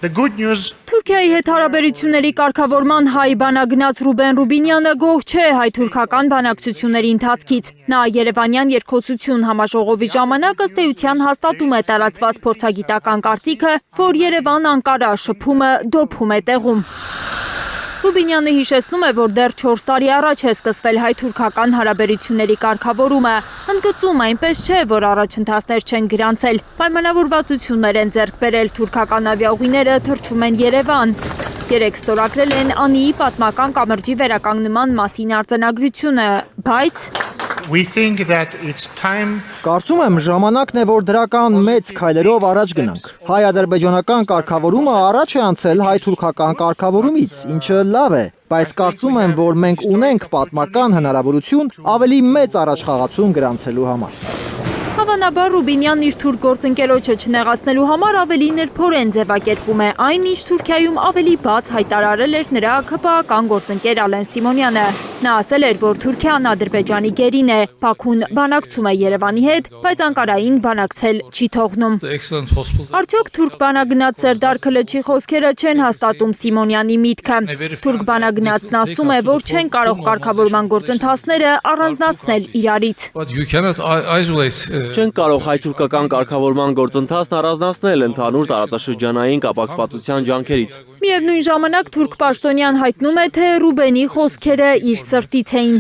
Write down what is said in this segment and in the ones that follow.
The good news Թուրքիայի հետ հարաբերությունների կարգավորման հայ բանագնաց Ռուբեն Ռուբինյանը գոհ չէ հայ-թուրքական բանակցությունների ընթացքից։ Նա Երևանյան երկխոսություն համաժողովի ժամանակ ըստ էության հաստատում է տարածված փորձագիտական կարծիքը, որ Երևան-Անկարա շփումը դոփում է տեղում։ Ռուբինյանը հիշեցնում է, որ դեռ 4 տարի առաջ է սկսվել հայ-թուրքական հարաբերությունների կարգավորումը։ Ընդգծում այնպես չէ, որ առաջընթացներ չեն գրանցել։ Պայմանավորվածություններ են ձեռք բերել, թուրքական ավիաուղիները թռչում են Երևան։ Երեկ ստորագրել են Անիի պատմական կամրջի վերականգնման մասին արձանագրությունը, բայց we think that it's time Կարծում եմ ժամանակն է, որ դրական մեծ քայլերով առաջ գնանք։ Հայ-ադրբեջանական կարգավորումը առաջ է անցել հայ-թուրքական կարգավորումից, ինչը լավ է, բայց կարծում եմ, որ մենք ունենք պատմական հնարավորություն ավելի մեծ առաջխաղացում գրանցելու համար։ Հավանաբար Ռուբինյանն իր թուրք գործընկերոջը չնեղացնելու համար ավելի նրբորեն ձևակերպում է այն, ինչ Թուրքիայում ավելի բաց հայտարարել էր նրա ԿՊԱ-ական գործընկեր Ալեն Սիմոնյանը։ Նա ասել էր, որ Թուրքիան Ադրբեջանի գերին է, Բաքուն բանակցում է Երևանի հետ, բայց Անկարային բանակցել չի թողնում։ Արդյոք թուրք բանագնաց Սերդար Քլչի խոսքերը չեն հաստատում Սիմոնյանի միտքը։ Թուրք բանագնացն ասում է, որ չեն կարող կարգավորման գործընթացները առանձնացնել իրարից։ Չեն կարող հայ-թուրքական կարգավորման գործընթացն առանձնացնել ընդհանուր տարածաշրջանային կապակցվածության ջանքերից։ Միևնույն ժամանակ թուրք պաշտոնյան հայտնում է, թե Ռուբենի խոսքերը իր սրտից էին։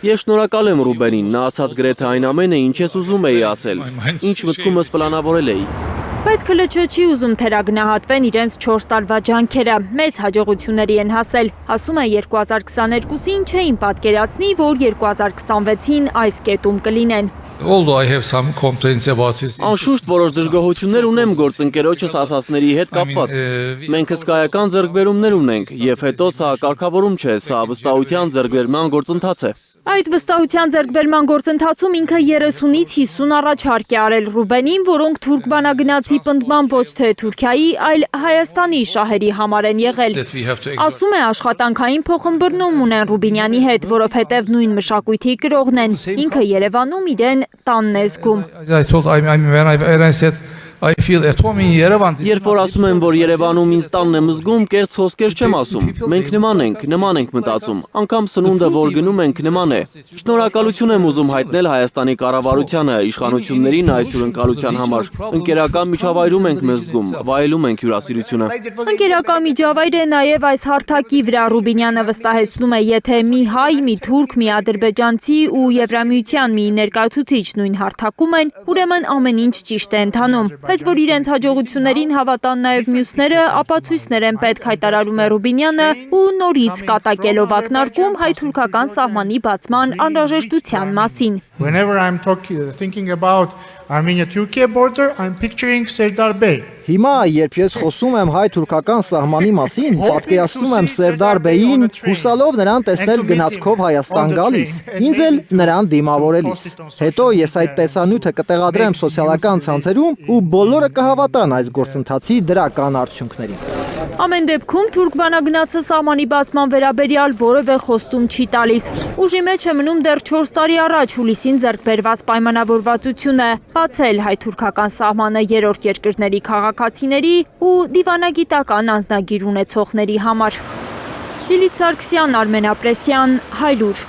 Ես շնորհակալ եմ Ռուբենին, նա ասաց գրեթե այն ամենը, ինչ ես ուզում էի ասել, ինչ մտքումս պլանավորել էի։ Բայց Քլչը չի ուզում թերագնահատվեն իրենց 4 տարվա ջանքերը, մեծ հաջողությունների են հասել։ Ասում է 2022-ին չէին պատկերացնի, որ 2026-ին այս կետում կլինեն։ Անշուշտ որոշ դժգոհություններ ունեմ գործընկերոջս ասածների հետ կապված։ Մենք հսկայական ձեռքբերումներ ունենք, եւ հետո սա կարգավորում չէ, սա վստահության ձեռքբերման գործընթաց է։ Այդ վստահության ձեռքբերման գործընթացում ինքը 30-ից 50 առաջարկ է արել Ռուբենին, որոնք թուրք բանագնացի պնդման ոչ թե Թուրքիայի, այլ Հայաստանի շահերի համար են եղել։ Ասում է աշխատանքային փոխըմբռնում ունեն Ռուբինյանի հետ, որովհետև նույն մշակույթի կրողն են։ Ինքը Երևանում իրեն տանն է զգում։ Երբ որ ասում եմ, որ Երևանում ինձ տանն եմ զգում, կեղծ խոսքեր չեմ ասում։ Մենք նման ենք մտածում, անգամ սնունդը, որ գնում ենք, նման է։ Շնորհակալություն եմ ուզում հայտնել Հայաստանի կառավարությանը, իշխանություններին այս հյուրընկալության համար։ Ընկերական միջավայրում ենք մեզ զգում, վայելում ենք հյուրասիրությունը։ Ընկերական միջավայր է նաև այս հարթակի վրա Ռուբինյանը վստահեցնում է, եթե մի հայ, մի թուրք, մի ադրբեջանցի ու Եվրամիության մի ներկայացուցիչ նույն հարթակում են, ուրեմն ամեն ինչ ճիշտ է ընթանում։ Բայց որ իրենց հաջողություններին հավատան նաև մյուսները, ապացույցներ են պետք, հայտարարում է Ռուբինյանը ու նորից կատակելով ակնարկում հայ-թուրքական սահմանի բացման անհրաժեշտության մասին։ Whenever I'm thinking about Armenia-Turkey border, I'm picturing Serdar Bey. Հիմա, երբ ես խոսում եմ հայ-թուրքական սահմանի մասին, պատկերացնում եմ Սերդար Բեյին հուսալով նրան տեսնել գնացքով Հայաստան գալիս, ինձ էլ նրան դիմավորելիս։ Հետո ես այդ տեսանյութը կտեղադրեմ սոցիալական ցանցերում ու բոլորը կհավատան այս գործընթացի դրական արդյունքներին։ Ամեն դեպքում թուրք բանագնացը սահմանի բացման վերաբերյալ որևէ խոստում չի տալիս։ Ուժի մեջ է մնում դեռ 4 տարի առաջ հուլիսին ձեռք բերված պայմանավորվածությունը բացել հայ-թուրքական սահմանը երրորդ երկրների քաղաքացիների ու դիվանագիտական անձնագիր ունեցողների համար։ Լիլիթ Սարգսյան, Արմեն Ապրեսյան, Հայլուր։